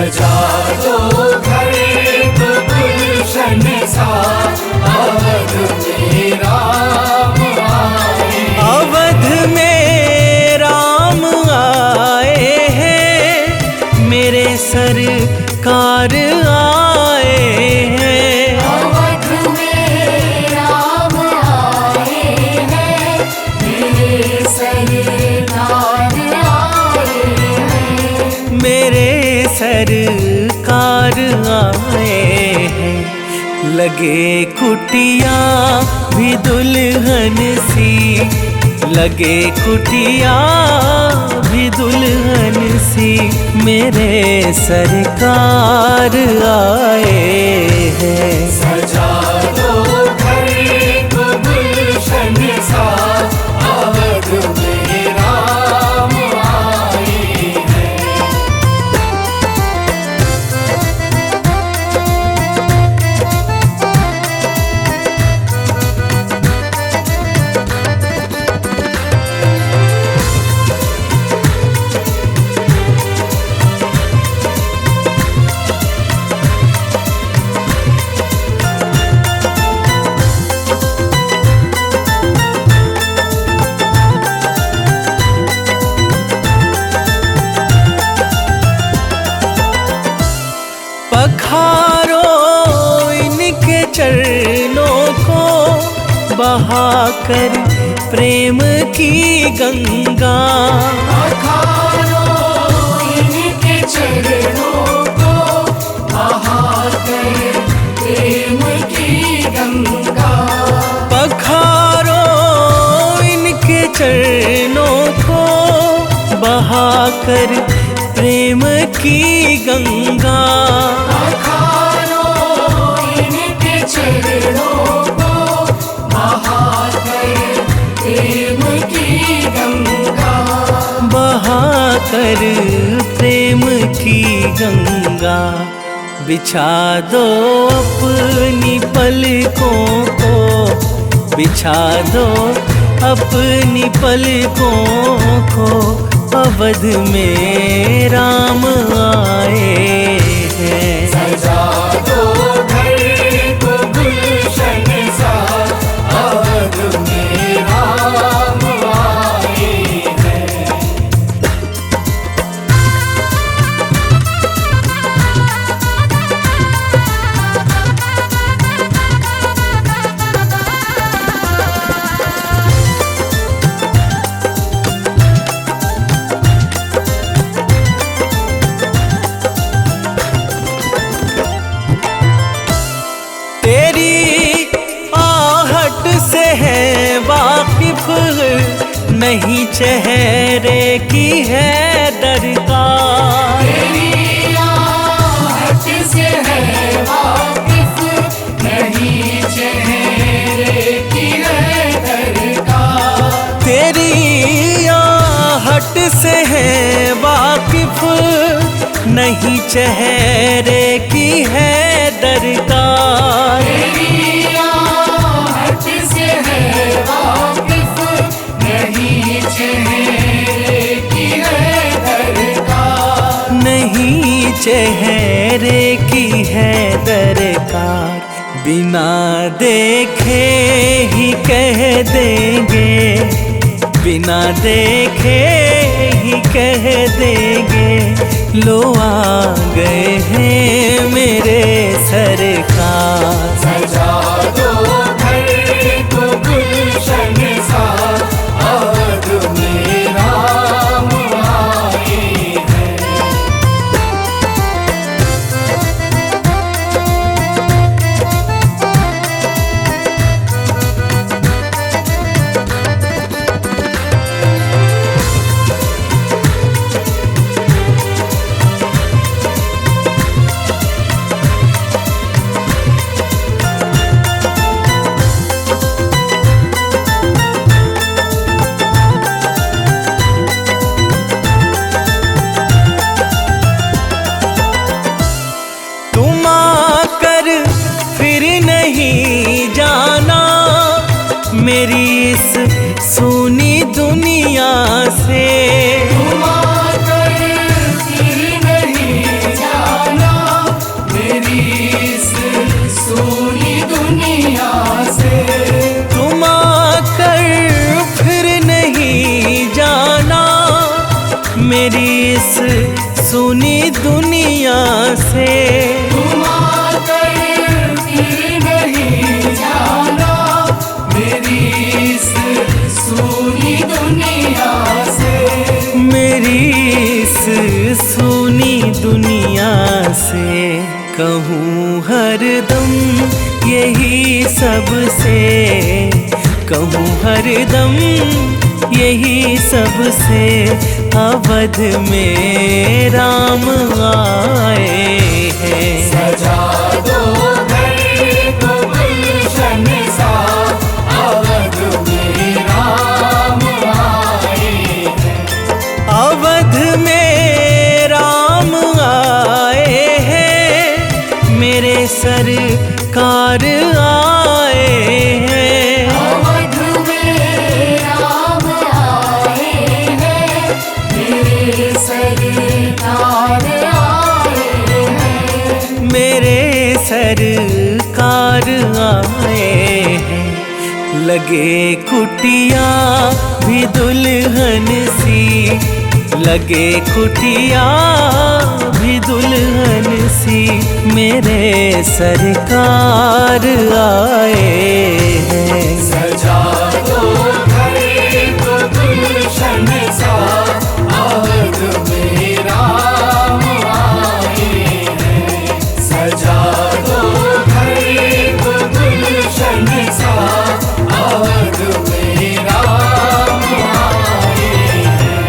सजा दो घर तो गुलशन सा, अवध में राम आए। अवध में राम आए हैं, मेरे सरकार आए हैं। अवध में राम आए हैं, मेरे सरकार आए हैं। मेरे सरकार आए हैं। लगे कुटिया भी दुल्हन सी, लगे कुटिया भी दुल्हन सी, मेरे सरकार आए हैं। सजा दो घर को गुलशन सा, अवध में राम आए हैं। पखारो इनके चरणों को, बहाकर प्रेम की गंगा। पखारो इनके चरणों को, बहाकर प्रेम की गंगा। पखारो इनके चरणों को, बहाकर प्रेम की गंगा। पखारो इनके चरणों को, बहाकर प्रेम की गंगा। बहाकर प्रेम की गंगा। बिछा दो अपनी पलकों को, बिछा दो अपनी पलकों को, अवध में राम आए हैं। सजा दो घर को गुलशन सा, अवध में राम आए हैं। तेरी आहट से है वाकिफ, नहीं चेहरे की है दरकार। तेरी आहट से है वाकिफ, नहीं चेहरे की है दरकार। तेरी आहट से है वाकिफ, नहीं चेहरे की है दरकार। तेरी आहट से है वाकिफ, नहीं चेहरे की है दरकार। नहीं चेहरे की है दरकार। बिना देखे ही कह देंगे, बिना देखे ही कह देंगे, लो आ गए हैं मेरे सरकार। सजा दो घर को गुलशन सा, अवध में राम आए हैं। से। तुम आकर फिर नहीं जाना मेरी इस सूनी दुनिया से। मेरी इस सूनी दुनिया से कहूँ हरदम यही सबसे, कहूँ हरदम यही सबसे, अवध में राम आए हैं। सजा दो घर को गुलशन सा, अवध में राम आए हैं। अवध में राम आए हैं, मेरे सरकार आए हैं। अवध में राम आए हैं, मेरे सरकार आए हैं। मेरे सरकार आए हैं। लगे कुटिया भी दुल्हन सी, लगे कुटिया भी दुल्हन सी, मेरे सरकार आए हैं। सजा दो घर को गुलशन सा, अवध में राम आए हैं। सजा दो घर को गुलशन सा, अवध में राम आए हैं।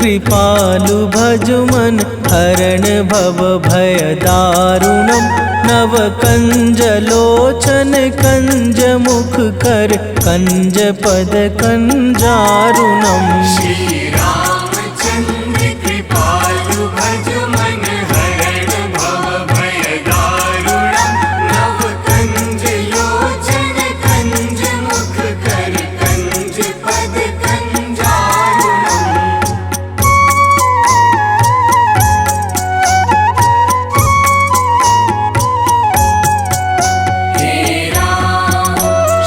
कृपालु भज मन हरण भव भय दारुणम नव कंज लोचन कंज मुख कर कंज पद कंजारुणम श्री रामचंद्र कृपालु भज मन हरण भव भय दारुणम नव कंज लोचन कंज मुख कर कंज पद कंजारुणम हे राम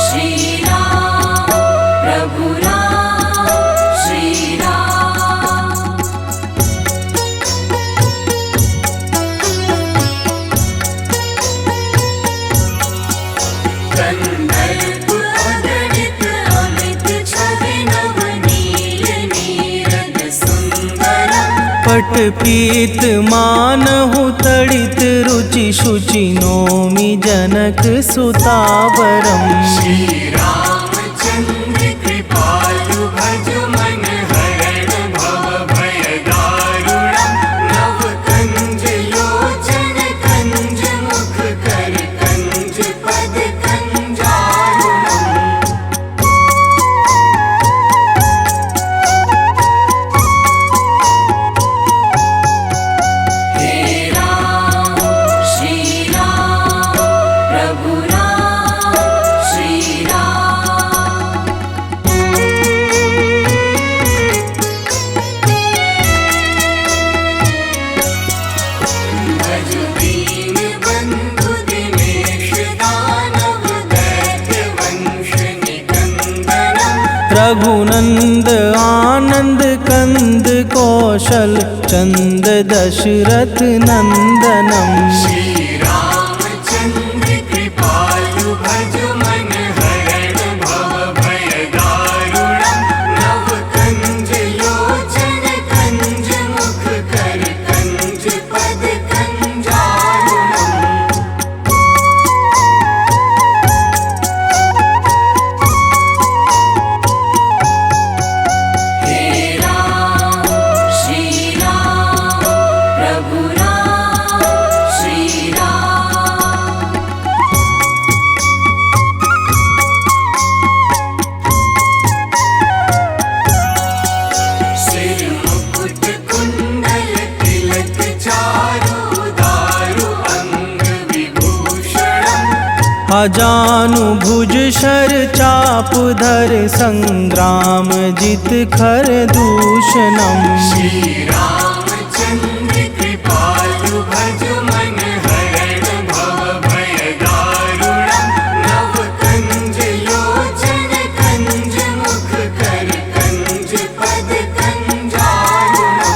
श्री राम प्रभु राम श्री राम कंदर्प अगणित अमित छवि नवनील नीरद सुंदरम पट पीत मानहु तड़ित रुचि शुचि नोमि जनक सुतावरम श्री रामचंद्र कृपालु भज मन हरण भव भय दारुणम नव कंज लोचन कंज मुख कर कंज पद कंजारुणम हे राम श्री राम प्रभु राम श्री राम भज दीन बंधु दिनेश दानव दैत्य वंश निकंदनम रघुनंद आनंद कंद कौशल चंद दशरथ नंदनम श्री रामचंद्र कृपालु भज मन हरण भव भय दारुणम नव कंज लोचन कंज मुख कर कंज पद कंजारुणम हे राम श्री राम प्रभु राम श्री राम सिर मुकुट कुंडल तिलक चारु दारु अंग विभूषणम अजानु भुज शर चाप धर संग्राम जित खर दूषणम श्री रामचंद्र कृपालु भज मन हरण भव भय दारुणम नव कंज लोचन कंज मुख कर कंज पद कंजारुणम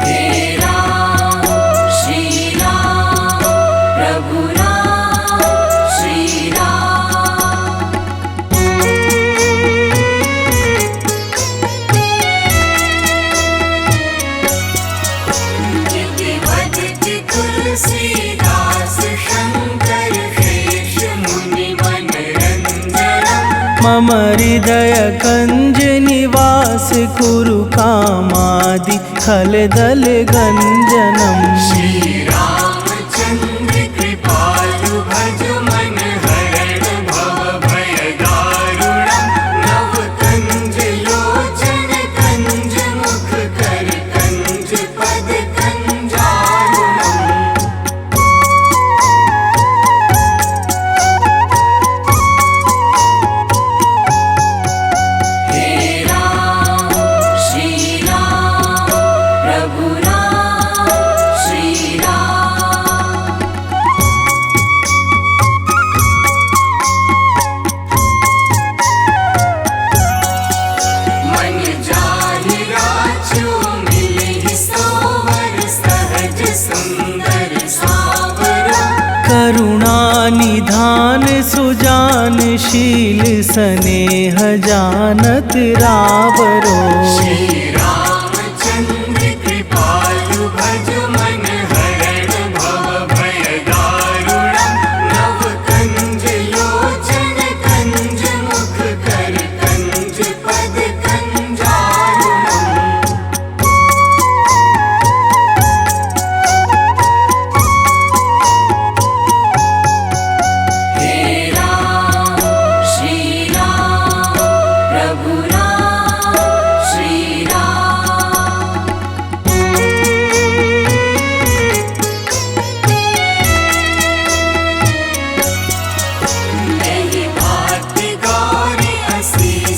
हे राम श्री राम प्रभु राम श्री राम गिरिवदति तुलसीदास शंकर शेष मुनि मनरंजनम मम हृदय कंज निवास कुरु कामादि खल दल गंजनम श्री रामचंद्र कृपालु भज मन हरण भव भय दारुणम नव कंज लोचन कंज मुख कर कंज पद कंजारुणम हे राम श्री राम प्रभु राम श्री राम मन जाहि राजो मिलहि सोवर सहज सुंदर सावरा करुणा निधान सुजान शील स्नेह जानत रावरो श्री रामचंद्र कृपालु भज मन हरण भव भय दारुणम नव कंज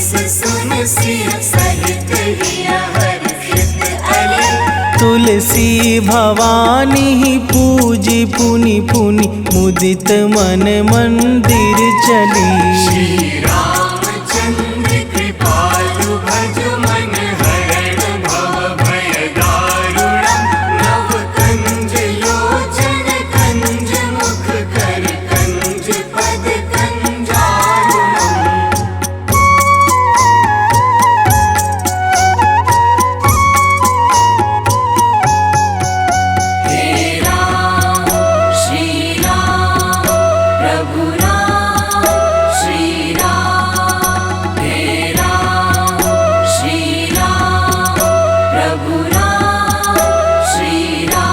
इस सुन सिय सहित हिय हर्षित अले। तुलसी भवानी पूजी पुनि पुनि मुदित मन मंदिर चली। श्री रामचंद्र कृपालु भज मन हरण भव भय दारुणम। नव कंज लोचन कंज मुख कर कंज पद कंजारुणम। हे राम श्री राम प्रभु राम श्री राम। हे राम श्री राम प्रभु राम श्री राम।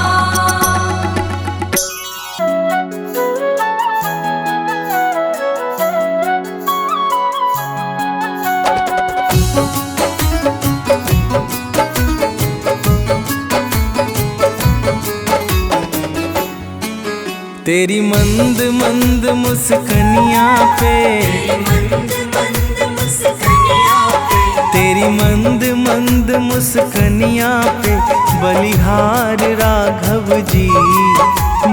तेरी मंद मंद मुस्कनिया पे, मंद मंद मुस्कनिया पे, तेरी मंद मंद मुस्कनिया पे बलिहार राघव जी,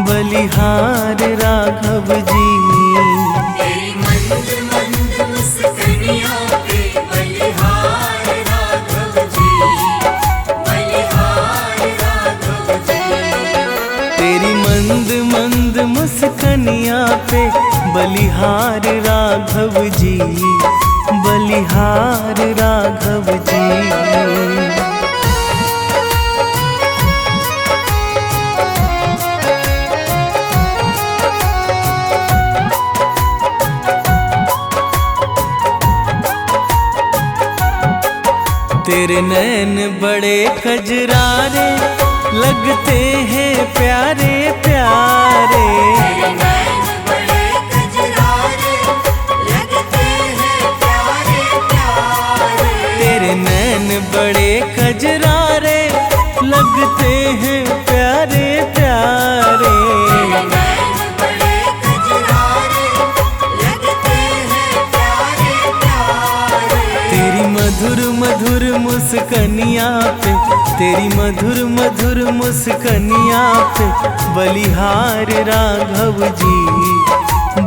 बलिहार राघव जी। तेरी मंद मंद मुस्कनिया पे बलिहार राघव जी, बलिहार राघव जी। तेरी मंद मंद मुस्कनिया पे बलिहार राघव जी, बलिहार राघव जी। तेरे नैन बड़े कजरारे लगते हैं प्यारे प्यारे। तेरे नैन बड़े कजरारे लगते हैं प्यारे प्यारे। तेरे नैन बड़े कजरारे लगते हैं प्यारे प्यारे। तेरे नैन बड़े कजरारे लगते हैं प्यारे प्यारे। तेरी मधुर मधुर मुस्कनिया पे, तेरी मधुर मधुर मुस्कनिया पे बलिहार राघव जी,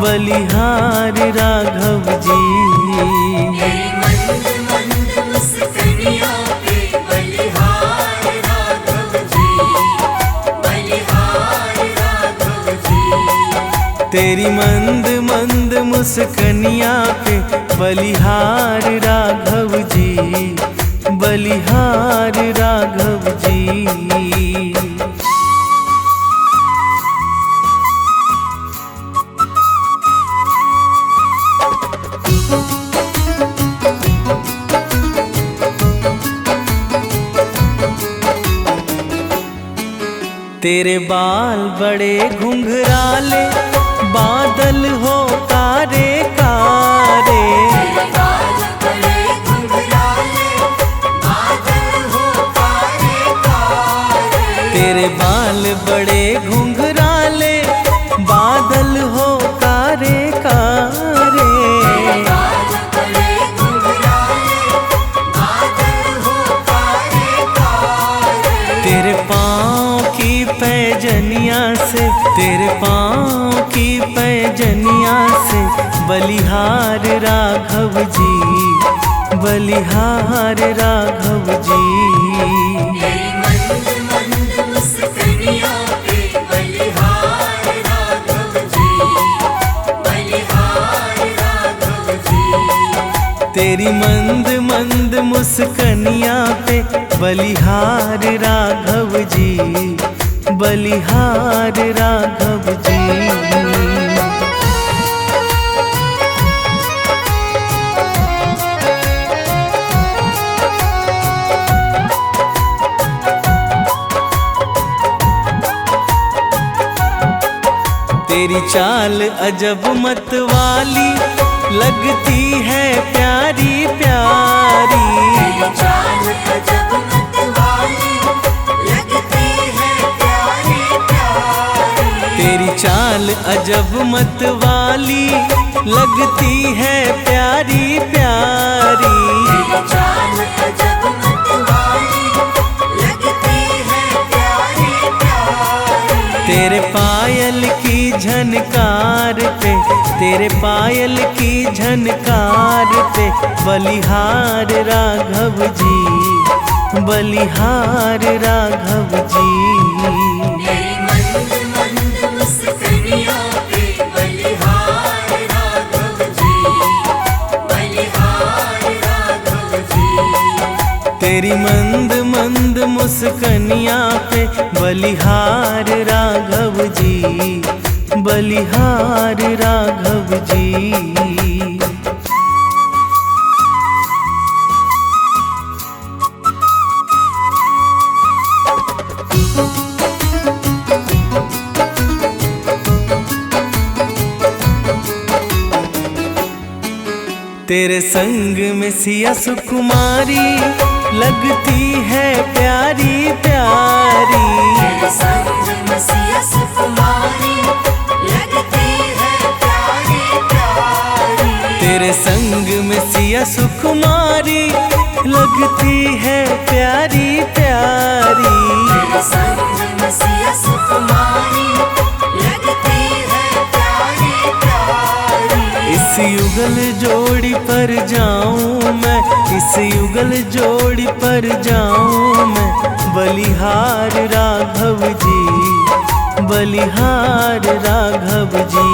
बलिहार राघव जी। तेरी मंद मंद मुस्कनिया पे बलिहार राघव जी, बलिहार राघव जी। तेरी मंद मंद मुस्कनिया पे बलिहार राघव जी, बलिहार राघव जी। तेरे बाल बड़े घुंघराले बादल हो कारे कारे। तेरे बाल बड़े घुंघराले बादल हो कारे कारे। तेरे बाल बड़े घुंघराले बादल हो कारे कारे। तेरे बाल बड़े घुंघराले बादल हो कारे कारे। तेरे पाँव की पैजनिया से, तेरे पाँव की पैजनिया से बलिहार राघव जी, बलिहार राघव जी। तेरी मंद मंद मुस्कनिया पे बलिहार राघव जी, बलिहार राघव जी। तेरी मंद मंद मुस्कनिया पे बलिहार राघव जी, बलिहार राघव जी। तेरी चाल अजब मतवाली लगती है प्यारी प्यारी। तेरी चाल अजब मतवाली लगती है प्यारी प्यारी। तेरी चाल अजब मत वाली लगती है प्यारी प्यारी। तेरी चाल अजब मत वाली लगती है प्यारी प्यारी। तेरे पायल की झनकार पे, तेरे पायल की झनकार पे बलिहार राघव जी, बलिहार राघव जी। तेरी मंद मंद मुस्कानियों पे बलिहार राघव जी, बलिहार राघव जी। तेरी मंद मंद मुस्कनिया पे बलिहार राघव जी, बलिहार राघव जी। तेरे संग में सिया सुकुमारी लगती है प्यारी प्यारी। तेरे संग में सिया सुकुमारी लगती है प्यारी प्यारी। तेरे संग में सिया सुकुमारी लगती है प्यारी प्यारी। तेरे संग में सिया सुकुमारी लगती है प्यारी प्यारी। इस युगल जोड़ी पर जाऊं मैं, इस युगल जोड़ी पर जाऊं मैं, बलिहार राघव जी, बलिहार राघव जी।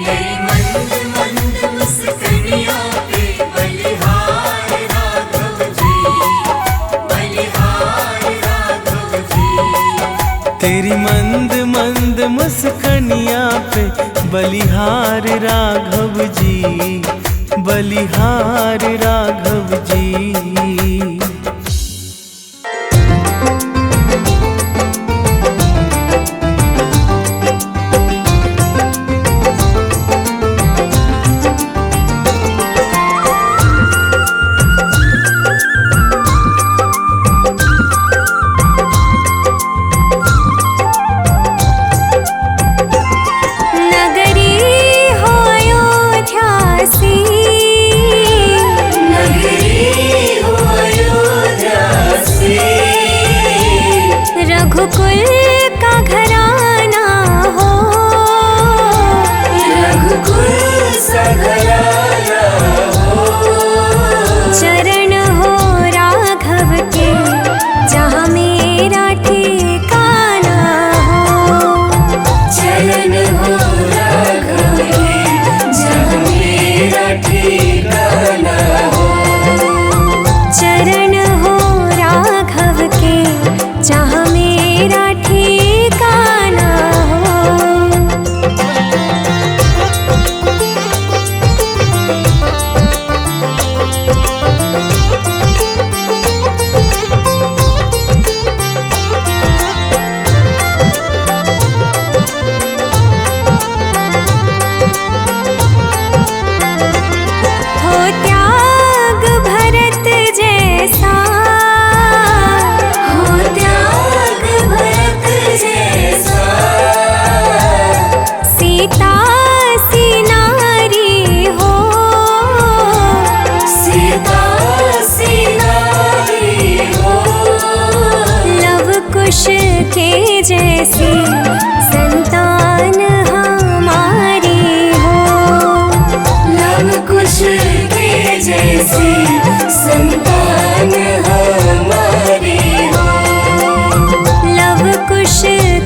तेरी मंद मंद मुस्कानियों पे बलिहार राघव जी, बलिहार राघव जी। तेरी मंद मंद मुस्कनिया पे बलिहार राघव जी, बलिहार राघव जी। रघुकुल का घराना हो, रघुकुल सा घराना हो। चरण हो राघव के जहाँ मेरा ठिकाना हो। चरण हो राघव के जहाँ मेरा ठिकाना हो। चरण हो राघव के जहाँ मेरा ठिकाना हो। हो त्याग भरत जैसा, हो त्याग भरत जैसा। सीता सी नारी हो, सीता सी नारी हो। लव कुश के जैसी संतान हमारी हो। लव कुश के जैसी संतान हमारी हो। लव कुश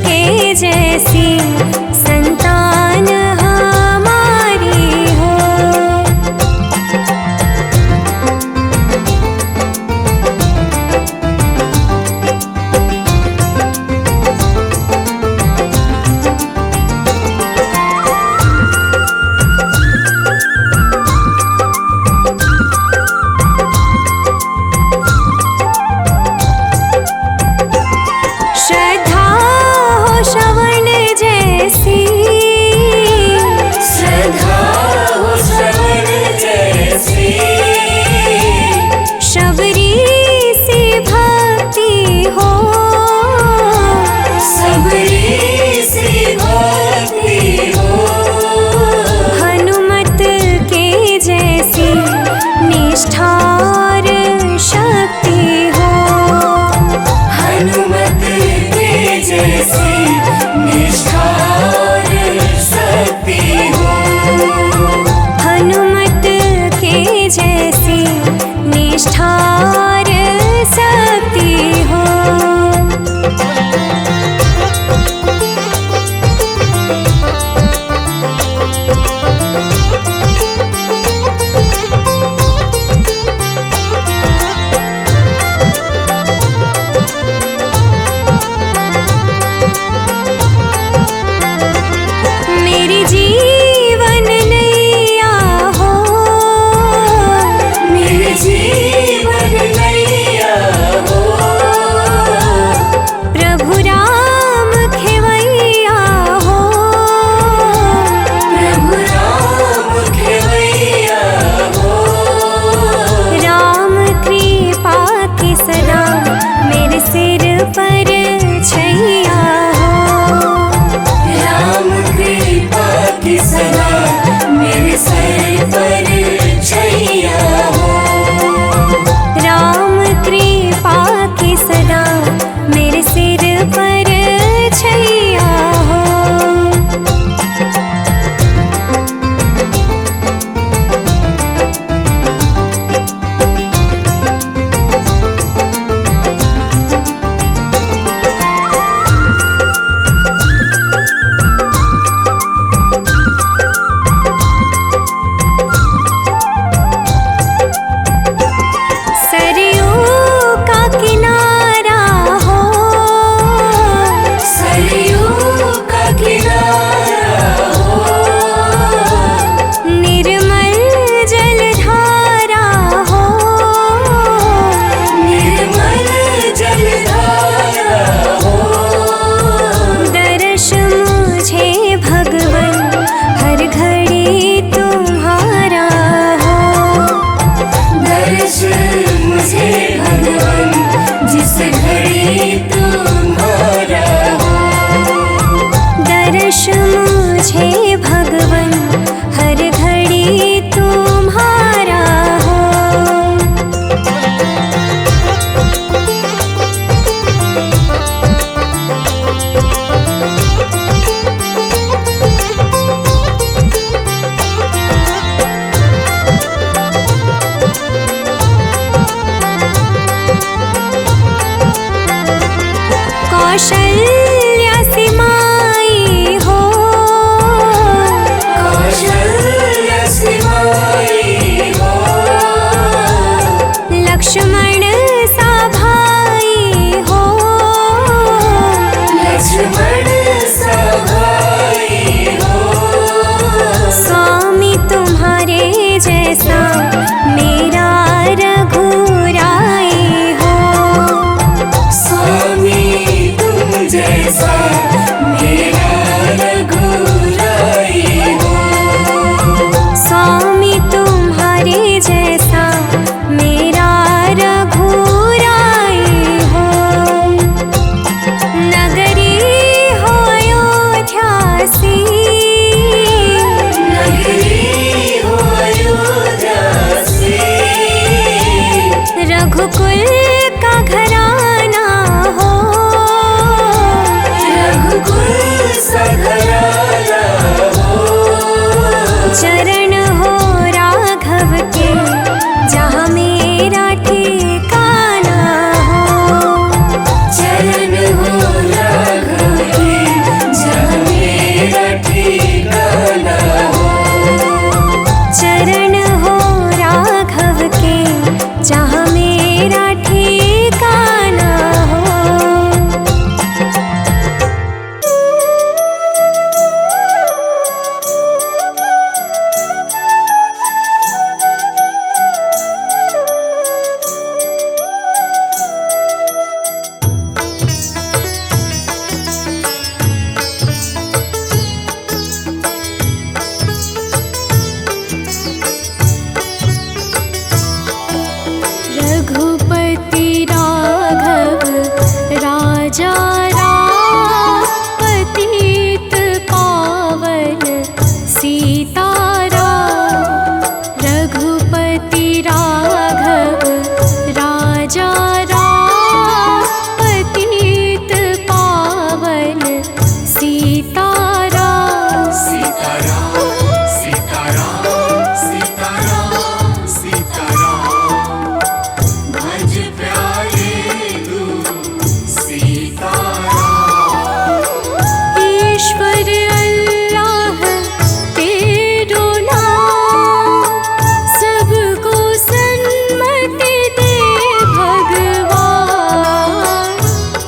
के जैसी संतान हमारी हो। श्रद्धा हो श्रवण जैसी बस घड़ी तुम्हारा हो। दर्श मुझे भगवन हर घड़ी तुम्हारा हो। कौशल्या सी माई हो, कौशल्या सी माई हो। लक्ष्मण सा भाई हो, लक्ष्मण सा भाई हो। स्वामी तुम्हारे जैसा मेरा रघुराई हो। स्वामी तुम जैसा मेरा रघुराई हो। स्वामी तुम्हारे जैसा मेरा रघुराई हो। नगरी हो अयोध्या सी, नगरी हो अयोध्या सी। रघुकुल का घराना हो, रघुकुल सा घराना हो। चरण हो राघव के जहाँ मेरा ठिकाना हो। चरण हो राघव के जहाँ मेरा ठिकाना हो। चरण हो राघव के जहाँ मेरा ठिकाना हो। रघुपति राघव राजा राम, पतित पावन सीताराम। रघुपति राघव राजा राम, पतित पावन सीताराम। सीताराम सीताराम सीताराम सीताराम। भज प्यारे तू सीताराम। ईश्वर अल्लाह तेरो नाम, सबको सन्मति दे भगवान।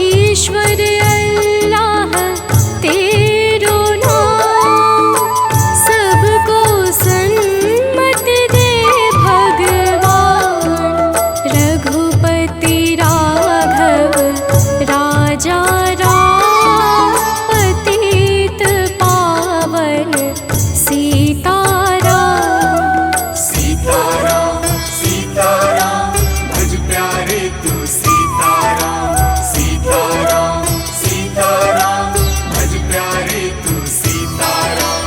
ईश्वर अल्लाह तेरो नाम, सबको सन्मति दे भगवान। रघुपति राघव राजा राम, पतित पावन सीताराम। सीताराम सीताराम। भज प्यारे तू सीताराम। सीताराम सीताराम। भज प्यारे तू सीताराम।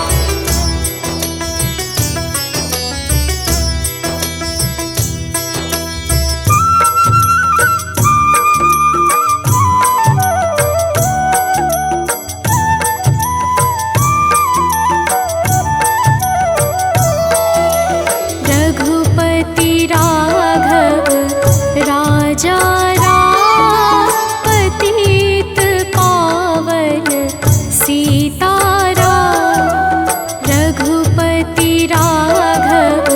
रघुपति राघव राजा राम, पतित पावन सीताराम। रघुपति राघव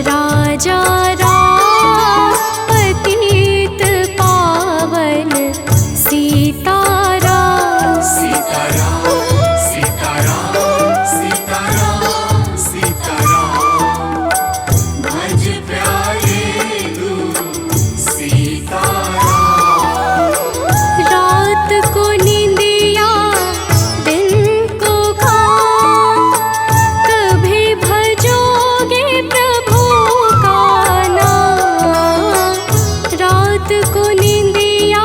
राजा राम, पतित पावन सीताराम। सीताराम सीताराम सीताराम सीताराम। भज प्यारे तू सीताराम। रात को नींदिया दिन को काम, कभी भजोगे प्रभु का नाम। रात को नींदिया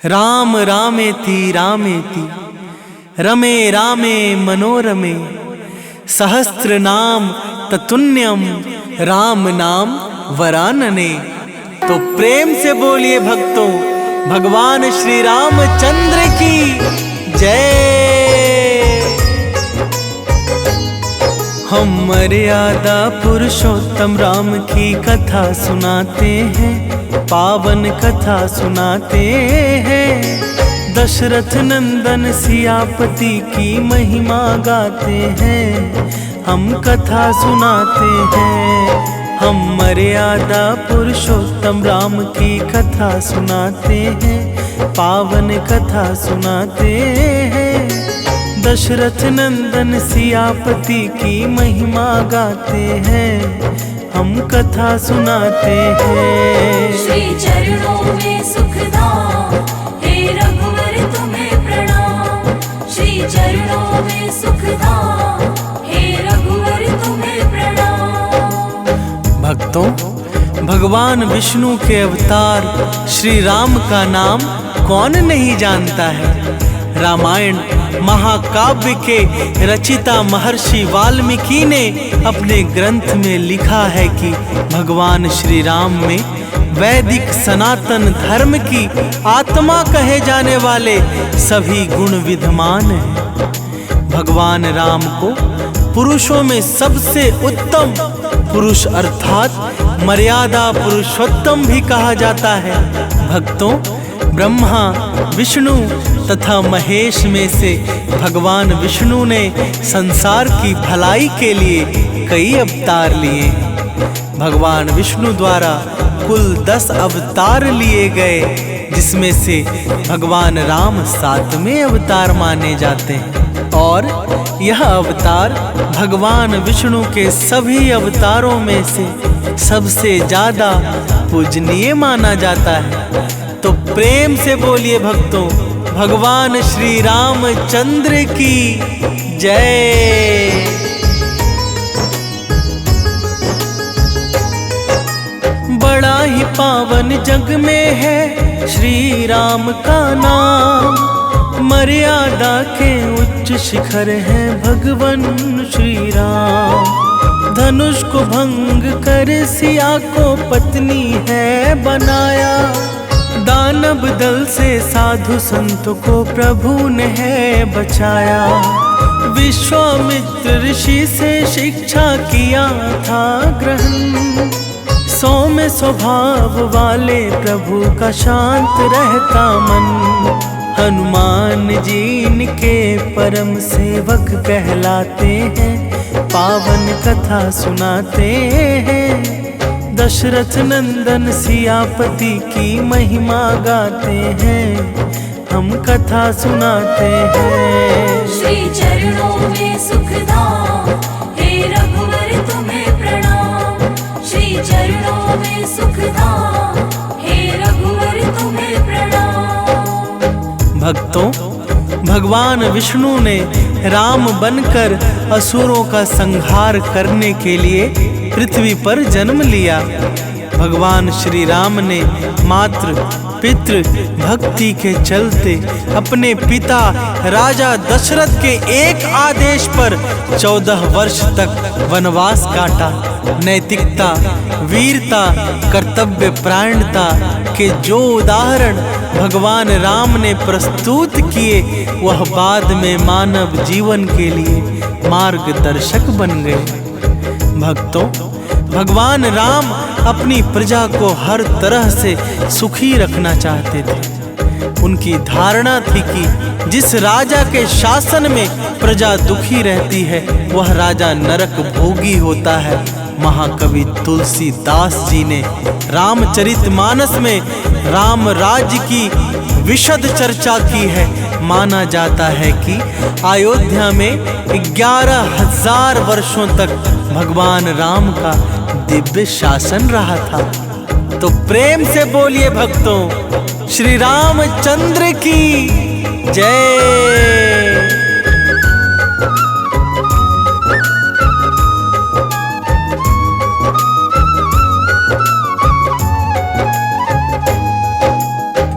राम रामेति रामेति रमे रामे मनोरमे सहस्रनाम ततुल्यम राम नाम वरानने। तो प्रेम से बोलिए भक्तों, भगवान श्री रामचंद्र की जय। हम मर्यादा पुरुषोत्तम राम की कथा सुनाते हैं, पावन कथा सुनाते हैं। दशरथ नंदन सियापति की महिमा गाते हैं, हम कथा सुनाते हैं। हम मर्यादा पुरुषोत्तम राम की कथा सुनाते हैं, पावन कथा सुनाते हैं। दशरथ नंदन सियापति की महिमा गाते हैं, हम कथा सुनाते हैं। श्री चरणों में सुखधाम, हे रघुवर तुम्हें प्रणाम। श्री चरणों में सुखधाम, हे रघुवर तुम्हें प्रणाम। भक्तों, भगवान विष्णु के अवतार श्री राम का नाम कौन नहीं जानता है। रामायण महाकाव्य के रचिता महर्षि वाल्मीकि ने अपने ग्रंथ में लिखा है कि भगवान श्री राम में वैदिक सनातन धर्म की आत्मा कहे जाने वाले सभी गुण विद्यमान हैं। भगवान राम को पुरुषों में सबसे उत्तम पुरुष अर्थात मर्यादा पुरुषोत्तम भी कहा जाता है। भक्तों, ब्रह्मा, विष्णु तथा महेश में से भगवान विष्णु ने संसार की भलाई के लिए कई अवतार लिए हैं। भगवान विष्णु द्वारा कुल 10 अवतार लिए गए, जिसमें से भगवान राम 7वें अवतार माने जाते हैं। और यह अवतार भगवान विष्णु के सभी अवतारों में से सबसे ज्यादा पूजनीय माना जाता है। तो प्रेम से बोलिए भक्तों, भगवान श्री रामचंद्र की जय। बड़ा ही पावन जग में है श्री राम का नाम। मर्यादा के उच्च शिखर है भगवान श्री राम। धनुष को भंग कर सिया को पत्नी है बनाया। दानव दल से साधु संत को प्रभु ने है बचाया। विश्वामित्र ऋषि से शिक्षा किया था ग्रहण। सौम्य स्वभाव वाले प्रभु का शांत रहता मन। हनुमान जी इनके परम सेवक कहलाते हैं, पावन कथा सुनाते हैं। दशरथ नंदन सियापति की महिमा गाते हैं, हम कथा सुनाते हैं। श्री चरणों में सुखधाम, हे रघुवर तुम्हें प्रणाम। श्री चरणों में सुखधाम, हे रघुवर तुम्हें प्रणाम। भक्तों, भगवान विष्णु ने राम बनकर असुरों का संहार करने के लिए पृथ्वी पर जन्म लिया। भगवान श्री राम ने मातृ पितृ भक्ति के चलते अपने पिता राजा दशरथ के एक आदेश पर 14 वर्ष तक वनवास काटा। नैतिकता, वीरता, कर्तव्य परायणता के जो उदाहरण भगवान राम ने प्रस्तुत किए, वह बाद में मानव जीवन के लिए मार्गदर्शक बन गए। भक्तों, भगवान राम अपनी प्रजा को हर तरह से सुखी रखना चाहते थे। उनकी धारणा थी कि जिस राजा के शासन में प्रजा दुखी रहती है, वह राजा नरक भोगी होता है। महाकवि तुलसीदास जी ने रामचरितमानस में राम राज्य की विशद चर्चा की है। माना जाता है कि अयोध्या में 11,000 वर्षों तक भगवान राम का दिव्य शासन रहा था। तो प्रेम से बोलिए भक्तों, श्री रामचंद्र की जय।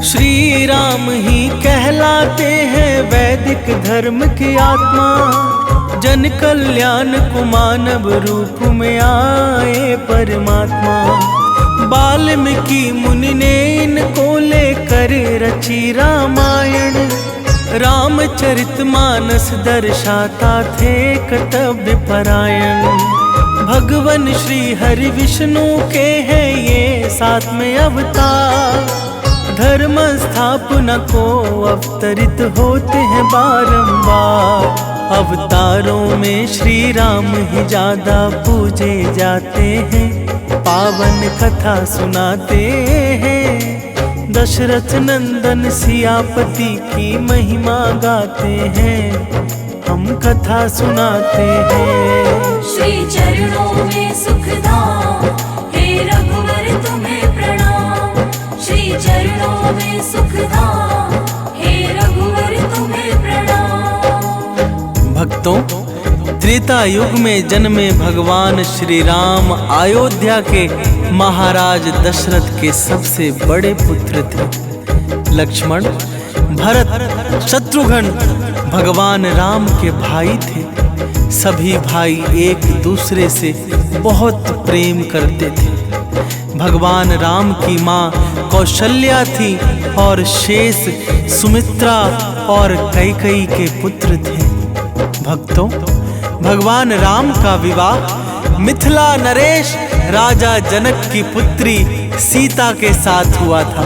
श्री श्री राम ही कहलाते हैं वैदिक धर्म की आत्मा। जन कल्याण को मानव रूप में आए परमात्मा। वाल्मीकि मुनि ने इनको लेकर रची रामायण। रामचरितमानस दर्शाता थे कर्तव्य परायण। भगवान श्री हरि विष्णु के हैं ये सातवें अवतार। धर्म स्थापना को अवतरित होते हैं बारंबार। अवतारों में श्री राम ही ज्यादा पूजे जाते हैं। पावन कथा सुनाते हैं। दशरथ नंदन सियापति की महिमा गाते हैं। हम कथा सुनाते हैं। श्री चरणों में सुखधाम, हे रघुवर तुम्हें प्रणाम। श्री चरणों में सुखधाम, हे रघुवर तुम्हें प्रणाम। भक्तों, त्रेता युग में जन्मे भगवान श्री राम अयोध्या के महाराज दशरथ के सबसे बड़े पुत्र थे। लक्ष्मण, भरत, शत्रुघ्न भगवान राम के भाई थे। सभी भाई एक दूसरे से बहुत प्रेम करते थे। भगवान राम की माँ कौशल्या थी और शेष सुमित्रा और कैकेयी के पुत्र थे। भक्तों, भगवान राम का विवाह मिथिला नरेश राजा जनक की पुत्री सीता के साथ हुआ था।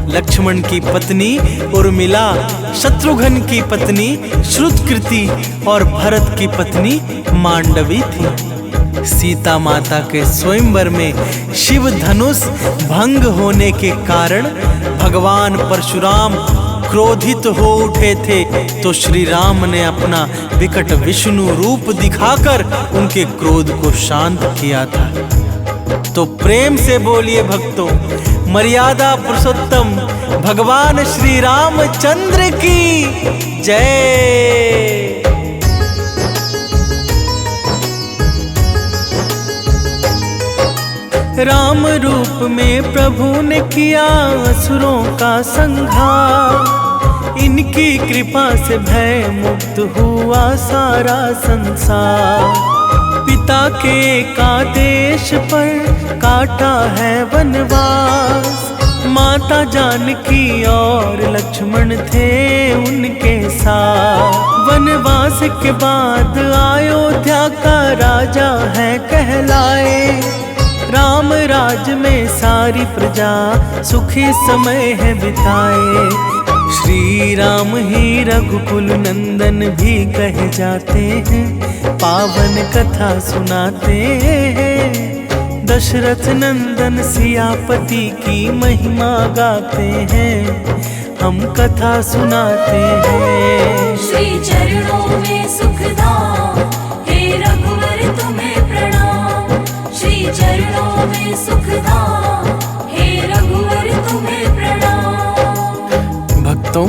लक्ष्मण की पत्नी उर्मिला, शत्रुघ्न की पत्नी श्रुतकृति और भरत की पत्नी मांडवी थी। सीता माता के स्वयंवर में शिव धनुष भंग होने के कारण भगवान परशुराम क्रोधित हो उठे थे, तो श्री राम ने अपना विकट विष्णु रूप दिखाकर उनके क्रोध को शांत किया था। तो प्रेम से बोलिए भक्तों, मर्यादा पुरुषोत्तम भगवान श्री रामचंद्र की जय। राम रूप में प्रभु ने किया असुरों का संहार। इनकी कृपा से भय मुक्त हुआ सारा संसार। पिता के आदेश पर काटा है वनवास। माता जानकी और लक्ष्मण थे उनके साथ। वनवास के बाद अयोध्या का राजा है कहलाए। राम राज में सारी प्रजा सुखी समय है बिताए। श्री राम ही रघुकुल नंदन भी कहे जाते हैं। पावन कथा सुनाते हैं। दशरथ नंदन सियापति की महिमा गाते हैं। हम कथा सुनाते हैं। श्री चरणों में सुखधाम, हे रघुवर तुम्हें प्रणाम। श्री चरणों में सुखधाम, हे रघुवर तुम्हें प्रणाम। भक्तों,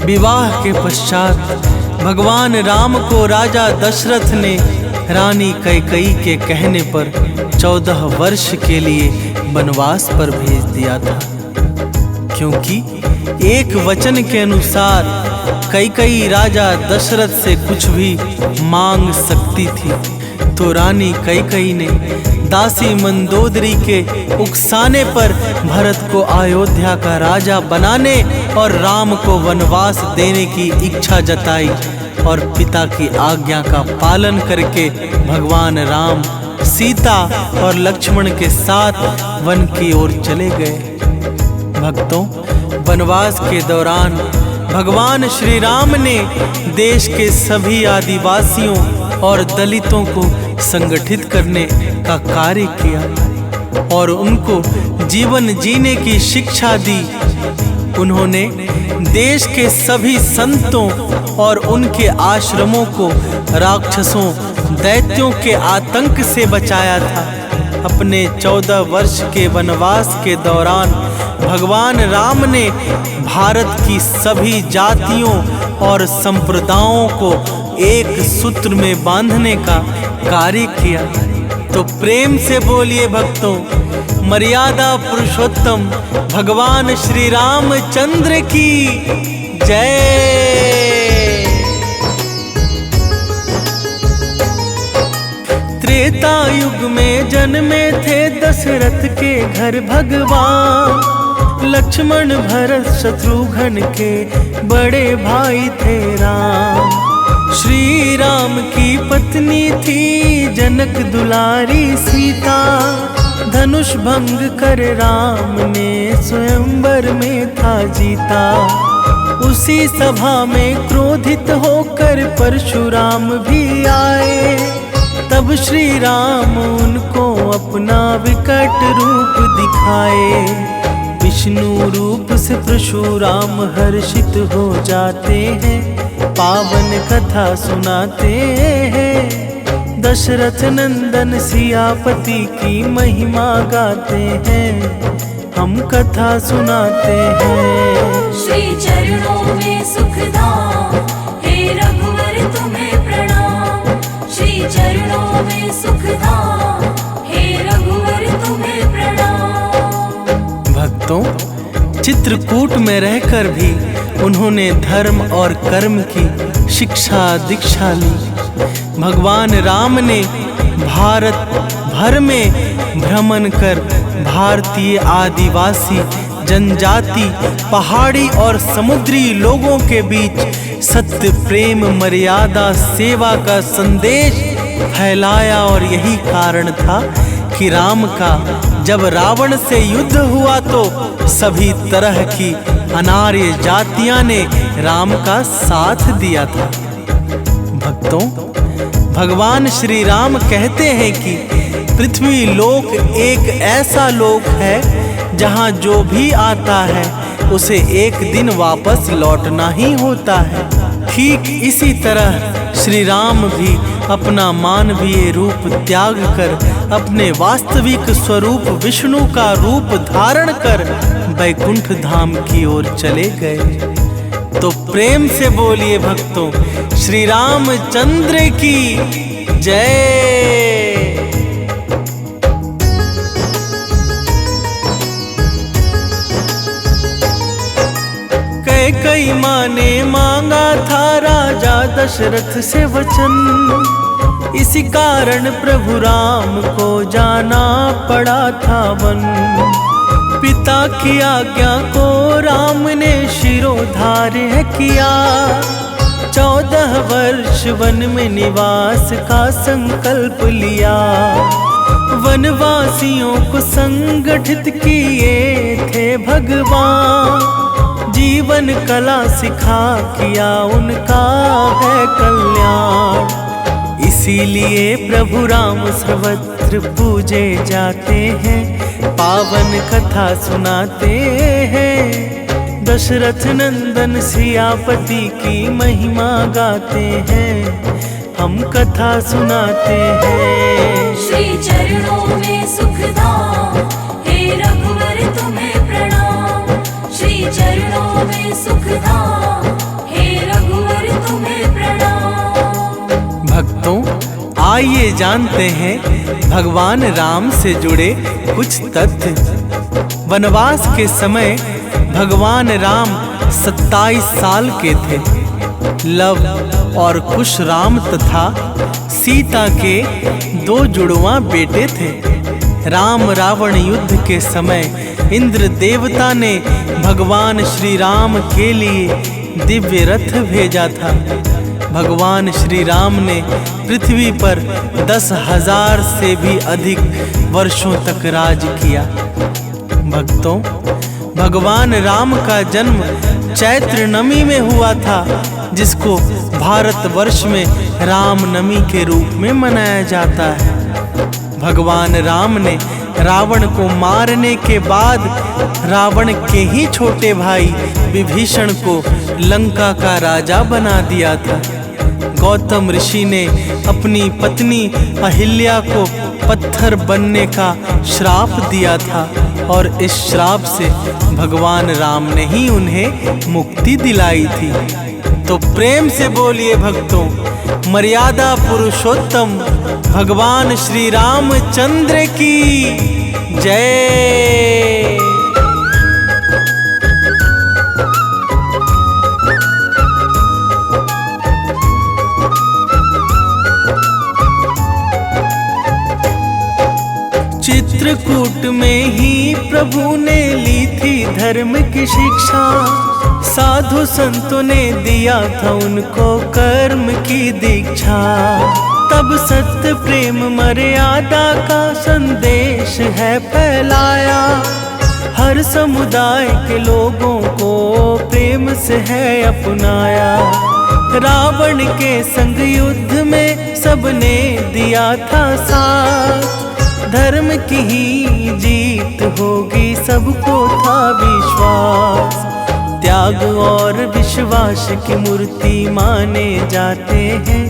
विवाह के पश्चात भगवान राम को राजा दशरथ ने रानी कैकेयी के कहने पर 14 वर्ष के लिए वनवास पर भेज दिया था, क्योंकि एक वचन के अनुसार कैकेयी राजा दशरथ से कुछ भी मांग सकती थी। तो रानी कैकेयी ने दासी मंदोदरी के उकसाने पर भरत को अयोध्या का राजा बनाने और राम को वनवास देने की इच्छा जताई और पिता की आज्ञा का पालन करके भगवान राम सीता और लक्ष्मण के साथ वन की ओर चले गए। भक्तों, वनवास के दौरान भगवान श्री राम ने देश के सभी आदिवासियों और दलितों को संगठित करने का कार्य किया और उनको जीवन जीने की शिक्षा दी। उन्होंने देश के सभी संतों और उनके आश्रमों को राक्षसों दैत्यों के आतंक से बचाया था। अपने 14 वर्ष के वनवास के दौरान भगवान राम ने भारत की सभी जातियों और संप्रदायों को एक सूत्र में बांधने का कार्य किया। तो प्रेम से बोलिए भक्तों, मर्यादा पुरुषोत्तम भगवान श्री रामचंद्र की जय। त्रेता युग में जन्मे थे दशरथ के घर भगवान, लक्ष्मण भरत शत्रुघ्न के बड़े भाई थे राम। श्री राम की पत्नी थी जनक दुलारी सीता, धनुष भंग कर राम ने स्वयंवर में था जीता। उसी सभा में क्रोधित होकर परशुराम भी आए, तब श्री राम उनको अपना विकट रूप दिखाए। विष्णु रूप से परशुराम हर्षित हो जाते हैं, पावन कथा सुनाते हैं। दशरथ नंदन सियापति की महिमा गाते हैं, हम कथा सुनाते हैं। श्री चरणों में सुखधाम, हे रघुवर तुम्हें प्रणाम। श्री चरणों में सुखधाम, हे रघुवर तुम्हें प्रणाम। भक्तों, चित्रकूट में रहकर भी उन्होंने धर्म और कर्म की शिक्षा दीक्षा ली। भगवान राम ने भारत भर में भ्रमण कर भारतीय आदिवासी जनजाति, पहाड़ी और समुद्री लोगों के बीच सत्य, प्रेम, मर्यादा, सेवा का संदेश फैलाया। और यही कारण था कि राम का जब रावण से युद्ध हुआ तो सभी तरह की अनार्य जातियां ने राम का साथ दिया था। भक्तों, भगवान श्री राम कहते हैं कि पृथ्वी लोक एक ऐसा लोक है जहां जो भी आता है उसे एक दिन वापस लौटना ही होता है। ठीक इसी तरह श्री राम भी अपना मानवीय रूप त्याग कर अपने वास्तविक स्वरूप विष्णु का रूप धारण कर वैकुंठ धाम की ओर चले गए। तो प्रेम से बोलिए भक्तों, श्री रामचंद्र की जय। कई माँ ने मांगा था राजा दशरथ से वचन, इसी कारण प्रभु राम को जाना पड़ा था वन। पिता की आज्ञा को राम ने शिरोधार्य किया, 14 वर्ष वन में निवास का संकल्प लिया। वनवासियों को संगठित किए थे भगवान, जीवन कला सिखा किया उनका है कल्याण। इसीलिए प्रभु राम सर्वत्र पूजे जाते हैं, पावन कथा सुनाते हैं। दशरथ नंदन सियापति की महिमा गाते हैं, हम कथा सुनाते हैं। श्री चरणों में सुखधाम, हे रघुवर तुम्हें प्रणाम। श्री चरणों में सुखधाम, हे रघुवर तुम्हें प्रणाम। भक्तों, आइए जानते हैं भगवान राम से जुड़े कुछ तथ्य। वनवास के समय भगवान राम 27 साल के थे। लव और कुश राम तथा सीता के 2 जुड़वां बेटे थे। राम रावण युद्ध के समय इंद्र देवता ने भगवान श्री राम के लिए दिव्य रथ भेजा था। भगवान श्री राम ने पृथ्वी पर 10,000 से भी अधिक वर्षों तक राज किया। भक्तों, भगवान राम का जन्म चैत्र नमी में हुआ था, जिसको भारतवर्ष में रामनवमी के रूप में मनाया जाता है। भगवान राम ने रावण को मारने के बाद रावण के ही छोटे भाई विभीषण को लंका का राजा बना दिया था। गौतम ऋषि ने अपनी पत्नी अहिल्या को पत्थर बनने का श्राप दिया था और इस श्राप से भगवान राम ने ही उन्हें मुक्ति दिलाई थी। तो प्रेम से बोलिए भक्तों, मर्यादा पुरुषोत्तम भगवान श्री रामचंद्र की जय। चित्रकूट में ही प्रभु ने ली थी धर्म की शिक्षा, साधु संतों ने दिया था उनको कर्म की दीक्षा। तब सत्य प्रेम मर्यादा का संदेश है फैलाया, हर समुदाय के लोगों को प्रेम से है अपनाया। रावण के संग युद्ध में सबने दिया था साथ, धर्म की ही जीत होगी सबको था विश्वास। त्याग और विश्वास की मूर्ति माने जाते हैं,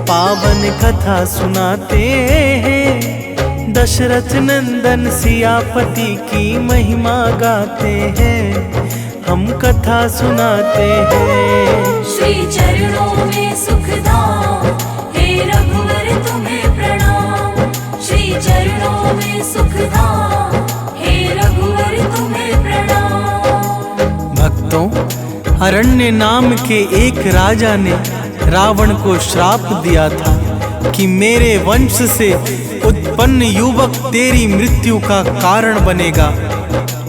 पावन कथा सुनाते हैं। दशरथ नंदन सियापति की महिमा गाते हैं, हम कथा सुनाते हैं। श्री चरणों में सुखधाम, हे रघुवर तुम्हें प्रणाम। श्री चरणों में सुखधाम, हे रघुवर तुम्हें प्रणाम। भक्तों, अरण्य नाम के एक राजा ने रावण को श्राप दिया था कि मेरे वंश से उत्पन्न युवक तेरी मृत्यु का कारण बनेगा।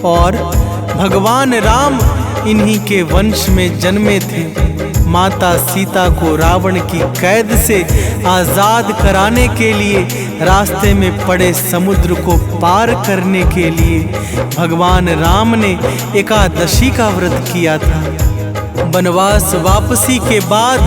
और भगवान राम इन्हीं के वंश में जन्मे थे। माता सीता को रावण की कैद से आजाद कराने के लिए रास्ते में पड़े समुद्र को पार करने के लिए भगवान राम ने एकादशी का व्रत किया था। वनवास वापसी के बाद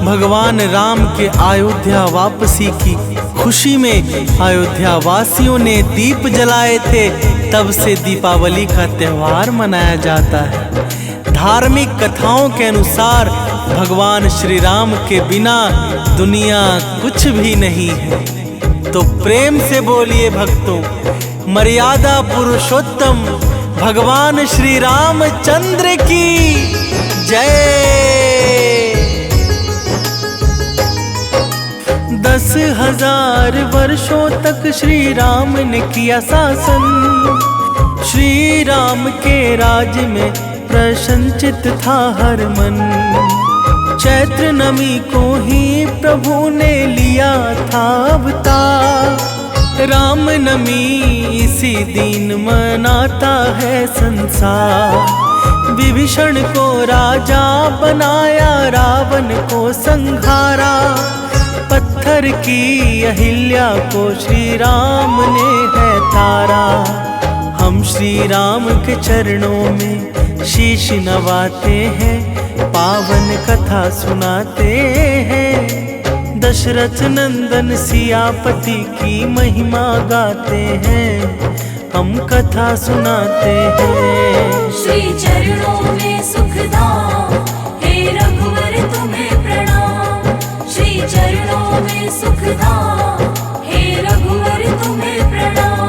भगवान राम के अयोध्या वापसी की खुशी में अयोध्या वासियों ने दीप जलाए थे। तब से दीपावली का त्योहार मनाया जाता है। धार्मिक कथाओं के अनुसार भगवान श्री राम के बिना दुनिया कुछ भी नहीं है। तो प्रेम से बोलिए भक्तों, मर्यादा पुरुषोत्तम भगवान श्री रामचंद्र की जय। 10,000 वर्षों तक श्री राम ने किया शासन। श्री राम के राज में प्रसन्नचित था हर मन। चैत्र नमी को ही प्रभु ने लिया था अवतार। राम नमी इसी दिन मनाता है संसार। विभीषण को राजा बनाया, रावण को संहारा। पत्थर की अहिल्या को श्री राम ने है तारा। हम श्री राम के चरणों में शीश नवाते हैं, पावन कथा सुनाते हैं। दशरथ नंदन सियापति की महिमा गाते हैं, हम कथा सुनाते हैं। श्री चरणों में सुखधाम, हे रघुवर तुम्हें प्रणाम। श्री चरणों में सुखधाम, हे रघुवर तुम्हें प्रणाम।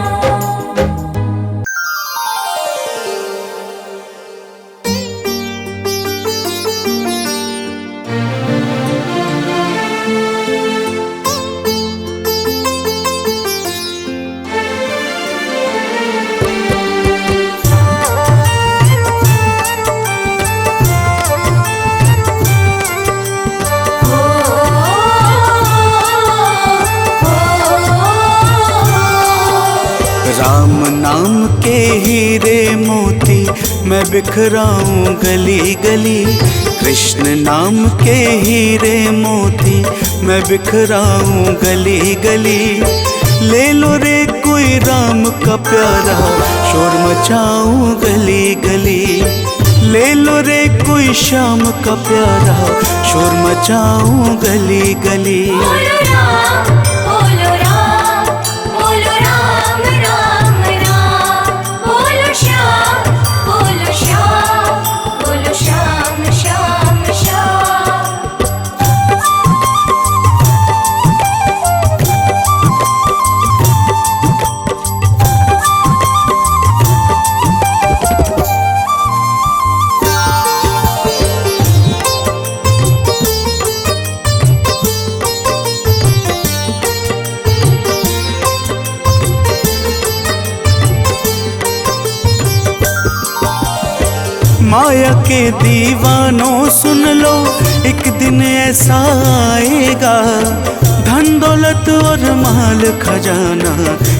राम नाम के हीरे मोती मैं बिखराऊं गली गली। कृष्ण नाम के हीरे मोती मैं बिखराऊं गली गली। ले लो रे कोई राम का प्यारा, शोर मचाऊं गली गली। ले लो रे कोई श्याम का प्यारा, शोर मचाऊं गली गली। बोलो राम, बोलो राम, बोलो राम राम राम। बोलो श्याम, बोलो श्याम, बोलो श्याम श्याम श्याम। माया के दीवानों सुन लो, एक दिन ऐसा आएगा, धन दौलत और माल खजाना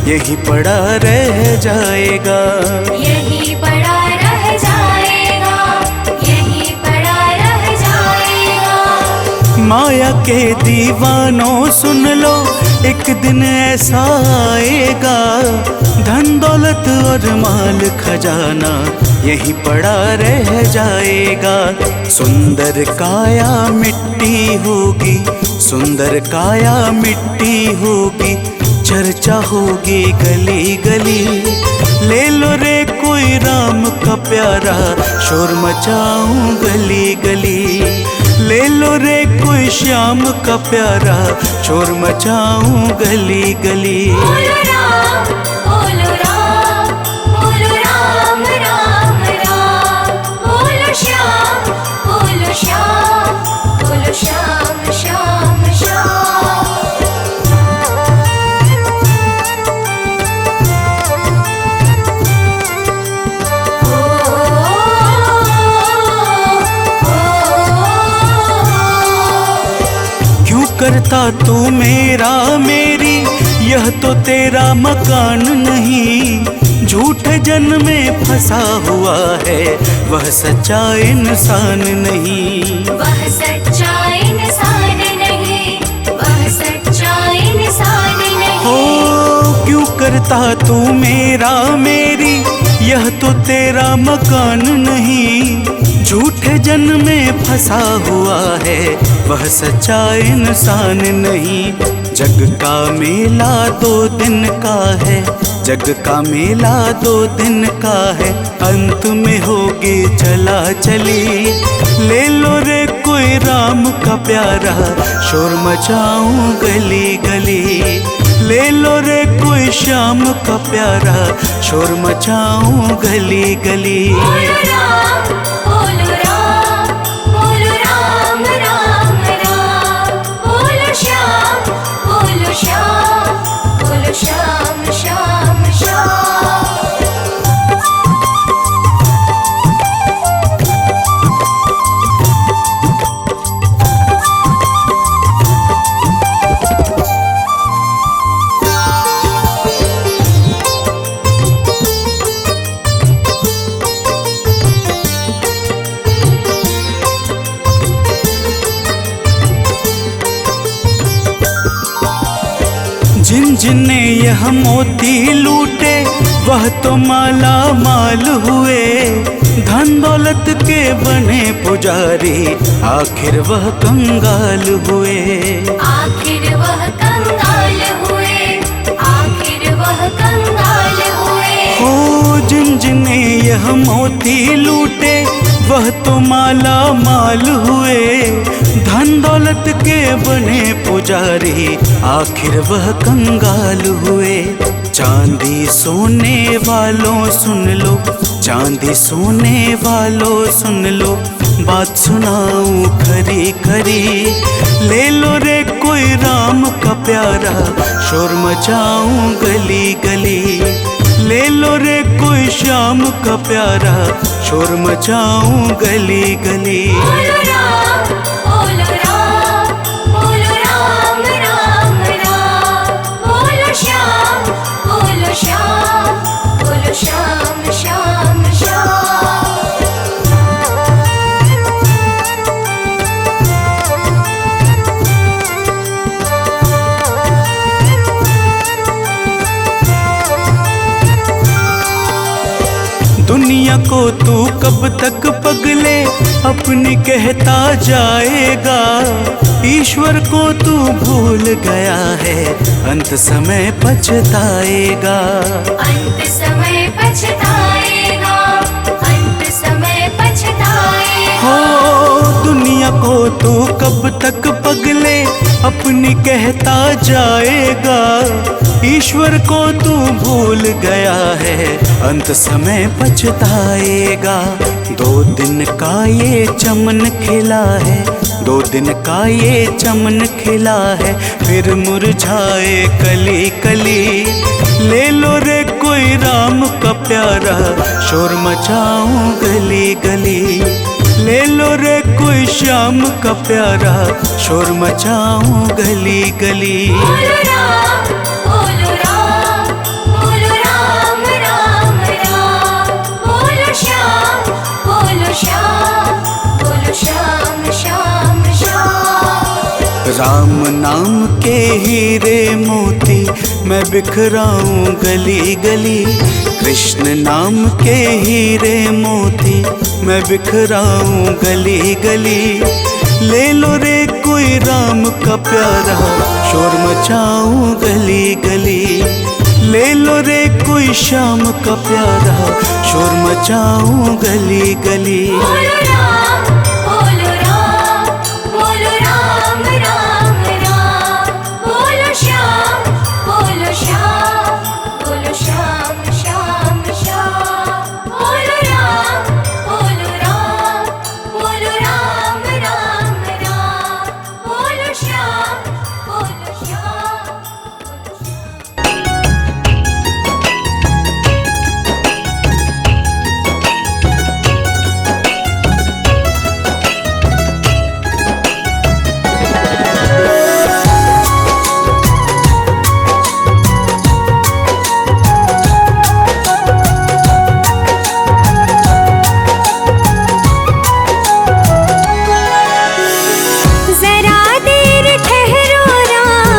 यही पड़ा रह जाएगा। यही पड़ा रह जाएगा, यही पड़ा रह जाएगा। माया के दीवानों सुन लो, एक दिन ऐसा आएगा, धन दौलत और माल खजाना यही पड़ा रह जाएगा। सुंदर काया मिट्टी होगी, सुंदर काया मिट्टी होगी, चर्चा होगी गली गली। ले लो रे कोई राम का प्यारा, शोर मचाऊं गली गली। ले लो रे कोई श्याम का प्यारा, शोर मचाऊं गली गली। बोलो राम, बोलो राम, बोलो राम राम राम। बोलो श्याम, बोलो श्याम, बोलो श्याम श्याम श्याम। क्यों करता तू मेरा मेरी, यह तो तेरा मकान नहीं। झूठे जन्म में फंसा हुआ है, वह सच्चा इंसान नहीं। वह सच्चा इंसान नहीं, वह सच्चा इंसान नहीं। हो क्यों करता तू मेरा मेरी, यह तो तेरा मकान नहीं। झूठे जन्म में फंसा हुआ है, वह सच्चा इंसान नहीं। जग का मेला 2 दिन का है, जग का मेला 2 दिन का है, अंत में होगी चला चली। ले लो रे कोई राम का प्यारा, शोर मचाऊं गली गली। ले लो रे कोई श्याम का प्यारा, शोर मचाऊं गली गली। बोलो राम, बोलो राम, बोलो राम राम राम। बोलो श्याम, बोलो श्याम, बोलो श्याम श्याम श्याम। जिन जिनने यह मोती लूटे, वह तो माला माल हुए। धन दौलत के बने पुजारी, आखिर वह कंगाल हुए। आखिर वह कंगाल हुए, आखिर वह कंगाल हुए। हो जिन जिनने यह मोती लूटे, वह तो माला माल हुए। धन दौलत के बने पुजारी, आखिर वह कंगाल हुए। चांदी सोने वालों सुन लो, चांदी सोने वालों सुन लो, बात सुनाऊं खरी खरी। ले लो रे कोई राम का प्यारा, शोर मचाऊं गली गली। ले लो रे कोई श्याम का प्यारा, शोर मचाऊं गली गली। बोलो राम, बोलो राम, बोलो राम राम राम। बोलो श्याम, बोलो श्याम, बोलो श्याम श्याम श्याम। दुनिया को तू कब तक पगले अपनी कहता जाएगा। ईश्वर को तू भूल गया है, अंत समय पछताएगा। अंत समय पछताएगा, अंत समय पछताएगा। हो दुनिया को तू कब तक पगले अपनी कहता जाएगा। ईश्वर को तू भूल गया है, अंत समय पछताएगा। 2 दिन का ये चमन खिला है, 2 दिन का ये चमन खिला है, फिर मुरझाए कली कली। ले लो रे कोई राम का प्यारा, शोर मचाऊं गली गली। ले लो रे कोई श्याम का प्यारा, शोर मचाऊं गली गली। बोलो राम, बोलो राम, बोलो राम राम राम। बोलो श्याम, बोलो श्याम, बोलो श्याम श्याम श्याम। राम नाम के हीरे मोती मैं बिखराऊं गली गली। कृष्ण नाम के हीरे मोती मैं बिखराऊं गली गली। ले लो रे कोई राम का प्यारा, शोर मचाऊं गली गली। ले लो रे कोई श्याम का प्यारा, शोर मचाऊं गली गली। बोलो राम, बोलो राम, बोलो राम राम राम। बोलो श्याम, बोलो श्याम, बोलो श्याम श्याम श्याम। बोलो राम, बोलो राम, बोलो राम राम राम। बोलो श्याम, बोलो श्याम, बोलो श्याम। जरा देर ठहरो राम,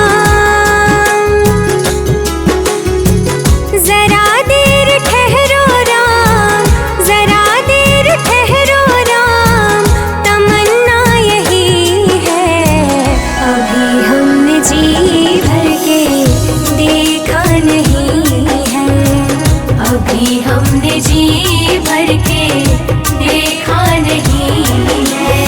जरा देर ठहरो राम, जरा देर ठहरो राम। तमन्ना यही है, अभी हमने जी भर के देखा नहीं है। अभी हमने जी भर के देखा नहीं है।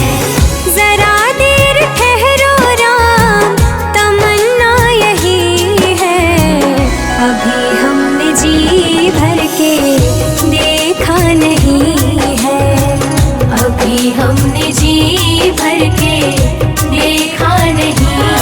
जरा देर ठहरो राम, तमन्ना यही है। अभी हमने जी भर के देखा नहीं है। अभी हमने जी भर के देखा नहीं है।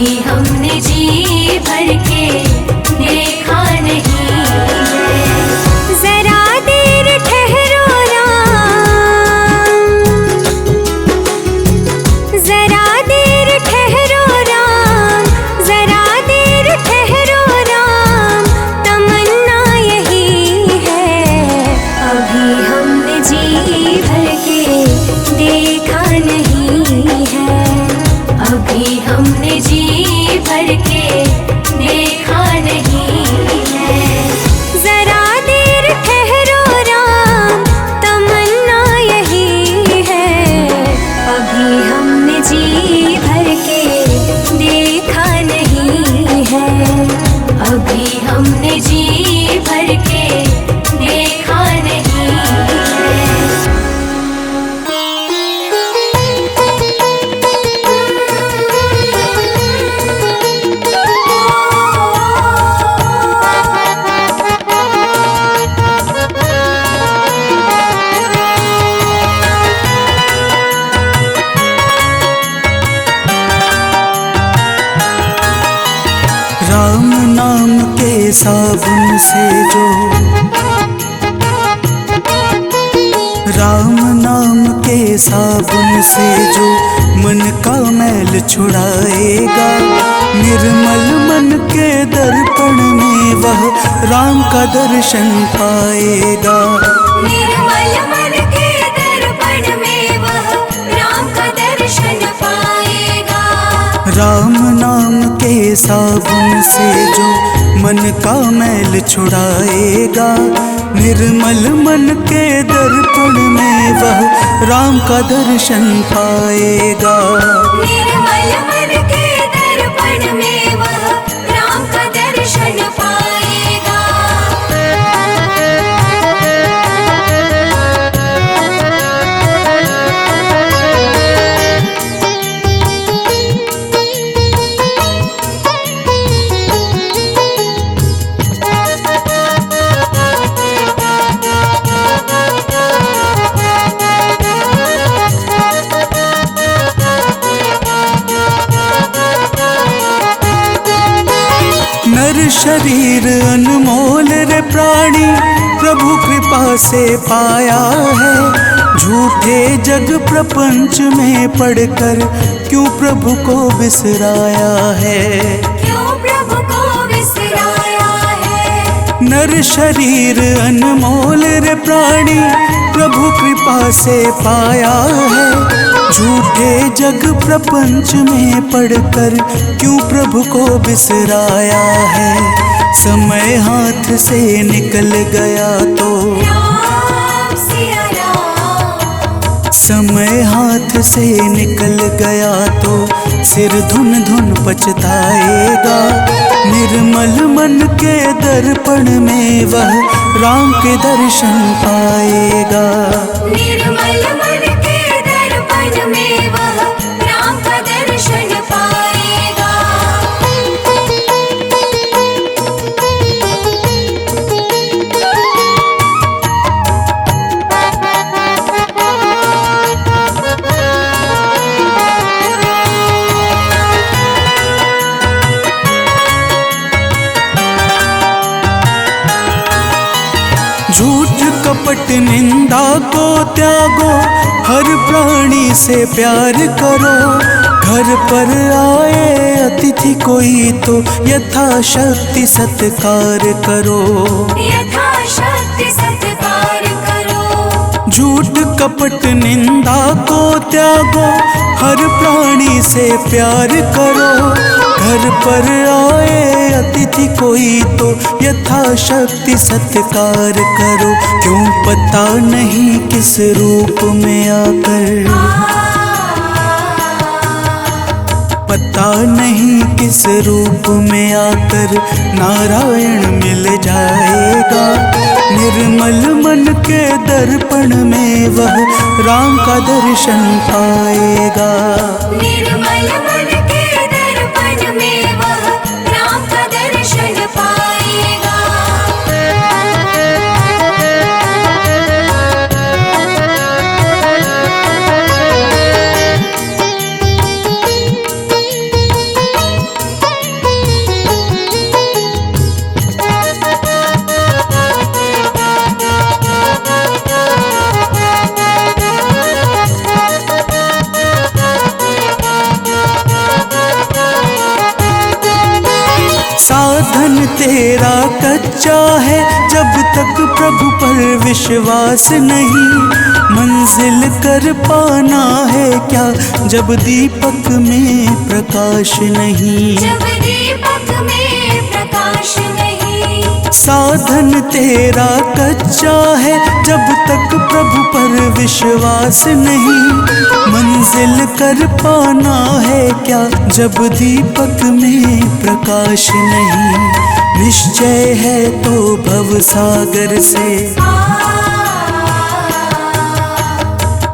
अभी हमने जी भर के देखा नहीं है। जरा देर ठहरो राम, जरा देर ठहरो राम, जरा देर ठहरो राम, तमन्ना यही है। अभी हमने जी भर के देखा नहीं है, अभी हमने जी भर के देखा नहीं है। जरा देर ठहरो राम, तमन्ना यही है। अभी हमने जी भर के देखा नहीं है, अभी हमने जी भर के देखा नहीं है। राम नाम के साबुन से जो, राम नाम के साबुन से जो मन का मैल छुड़ाएगा, निर्मल मन के दर्पण में वह राम का दर्शन पाएगा। निर्मल मन के दर्पण में वह राम का दर्शन पाएगा। राम नाम के साबुन से जो मन का मैल छुड़ाएगा, निर्मल मन के दर्पण में वह राम का दर्शन पाएगा। निर्मल मन के दर्पण में वह राम का दर्शन पाएगा। नर शरीर अनमोल रे प्राणी प्रभु कृपा से पाया है, झूठे जग प्रपंच में पड़कर क्यों प्रभु को बिसराया है। क्यों प्रभु को बिसराया है। नर शरीर अनमोल रे प्राणी प्रभु कृपा से पाया है, झूठे जग प्रपंच में पड़कर क्यों प्रभु को बिसराया है। समय हाथ से निकल गया तो, राम सिया राम। समय हाथ से निकल गया तो सिर धुन धुन पछताएगा। निर्मल मन के दर्पण में वह राम के दर्शन पाएगा। निर्मल मन के दर्पण में वह राम का दर्शन पाएगा। झूठ कपट निंदा को त्यागो, हर प्राणी से प्यार करो। घर पर आए अतिथि कोई तो यथाशक्ति सत्कार करो। यथाशक्ति सत्कार करो। झूठ कपट निंदा को त्यागो, हर प्राणी से प्यार करो। घर पर आए अतिथि कोई तो यथाशक्ति सत्कार करो। क्यों पता नहीं किस रूप में आकर, पता नहीं किस रूप में आकर नारायण मिल जाएगा। निर्मल मन के दर्पण में वह राम का दर्शन पाएगा। निर्मल मन के दर्पण में वह राम का दर्शन पाएगा। तेरा कच्चा है, जब तक प्रभु पर विश्वास नहीं। मंजिल कर पाना है क्या, जब दीपक में प्रकाश नहीं। जब दीपक में प्रकाश नहीं। साधन तेरा कच्चा है, जब तक प्रभु पर विश्वास नहीं। मंजिल कर पाना है क्या, जब दीपक में प्रकाश नहीं। निश्चय है तो भव सागर से,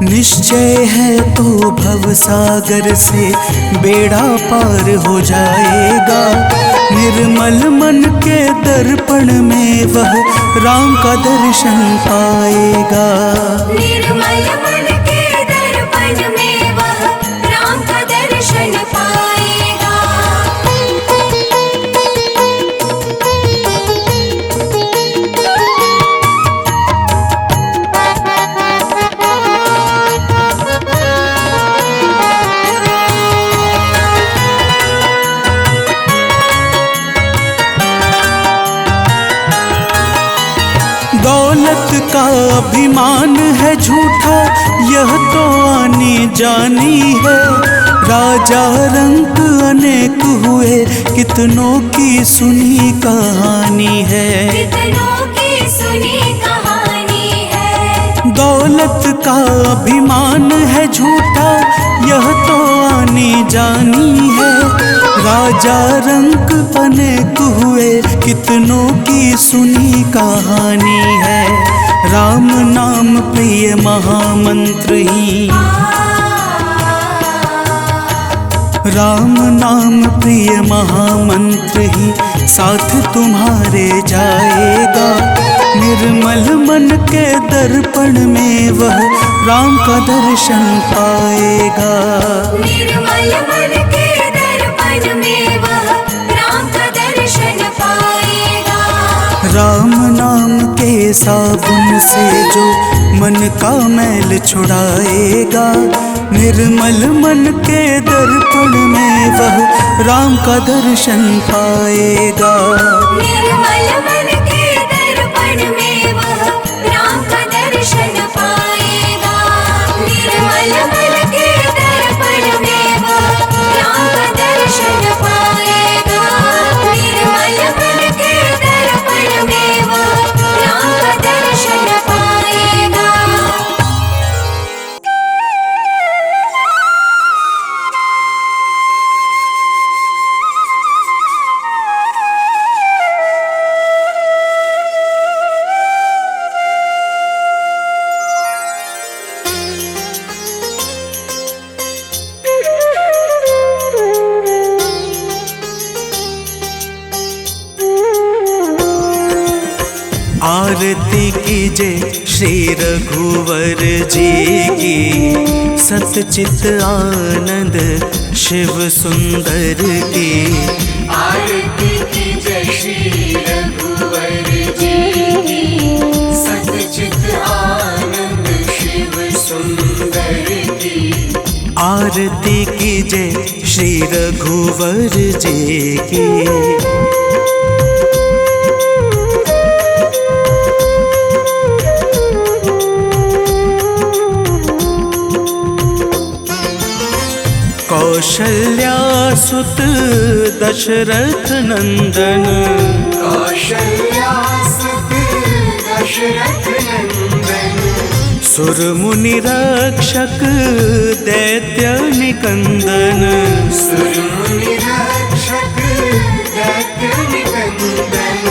निश्चय है तो भव सागर से बेड़ा पार हो जाएगा। निर्मल मन के दर्पण में वह राम का दर्शन पाएगा। निर्मल मन के दर्पण में वह राम का दर्शन पाएगा। दौलत का अभिमान है झूठा, यह तो आनी जानी है। राजा रंक अनेक हुए, कितनों की सुनी कहानी है। कितनों की सुनी कहानी है। दौलत का अभिमान है झूठा, यह तो आनी जानी है। राजा रंक अनेक हुए, कितनों की सुनी कहानी है। राम नाम प्रिय महामंत्र ही, राम नाम प्रिय महामंत्र ही साथ तुम्हारे जाएगा। निर्मल मन के दर्पण में वह राम का दर्शन पाएगा। निर्मल मन के दर्पण में वह राम का दर्शन पाएगा। राम नाम के साबुन से जो मन का मैल छुड़ाएगा। निर्मल मन के दर्पण में वह राम का दर्शन पाएगा। निर्मल मन के दर्पण में वह राम का दर्शन पाएगा। निर्मल मन के दर्पण में वह राम का दर्शन पाएगा। निर्मल मन के दर्पण में वह राम का दर्शन पाएगा। आरती कीजिए श्री रघुवर जी की, सतचित आनंद शिव सुंदर की। आरती कीजिए श्री रघुवर जी की, सतचित आनंद शिव सुंदर की। आरती कीजिए श्री रघुवर जी की। कौशल्या सुत दशरथ नंदन, कौशल्या सुत दशरथ नंदन। सुर मुनि रक्षक दैत्य निकंदन, सुर मुनि रक्षक दैत्य निकंदन।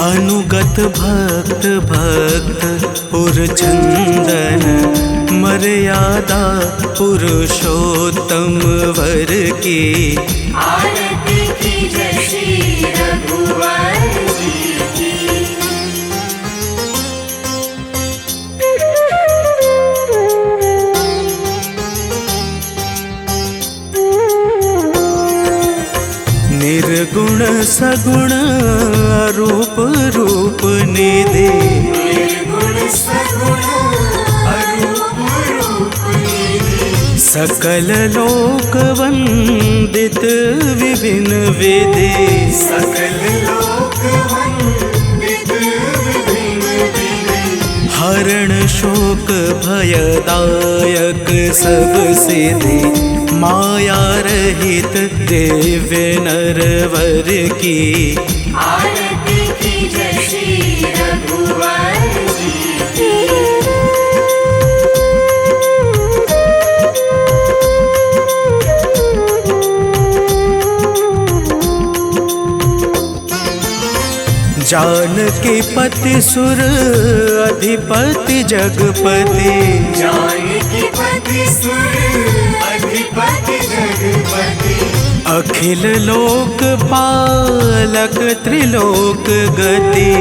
अनुगत भक्त भक्त पुरचंदन, मर्यादा पुरुषोत्तम वर की। आरती कीजिए श्री रघुवर जी की। निर्गुण सगुण रूप रूप निधि, निर्गुण सगुण अरूप रूप निधि। सकल लोक वंदित विभिन्न विधि। सकल लोक कारण शोक भयदायक सब सिद्धि माया रहित दिव्य नरवर की आरती कीजय श्री रघुवर जी की। जानकी पति सुर अधिपति जगपति जानकी पति सुर अधिपति जगपति अखिल लोक पालक त्रिलोक गति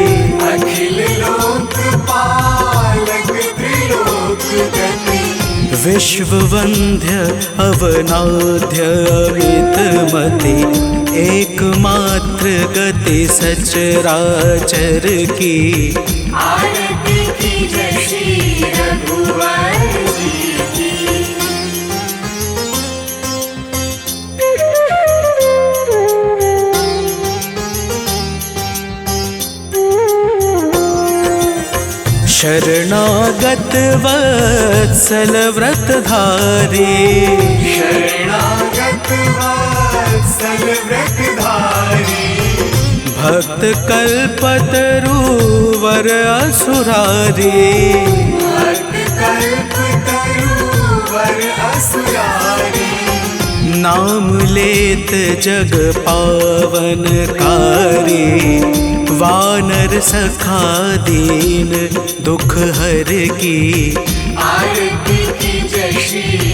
अखिल लोक पालक त्रिलोक गति विश्व वंद्य अवनाद्य अमितमति एकमात्र गति सचराचर की आरती कीजय श्री रघुवर जी की। शरणागत वत्सल व्रतधारी शरणागत वत्सल व्रतधारी भक्त कल्पतरुवर असुरारी भक्त कल्पतरुवर असुरारी नाम लेत जग पावनकारी वानर सखा दीन दुख हर की आरती कीजय श्री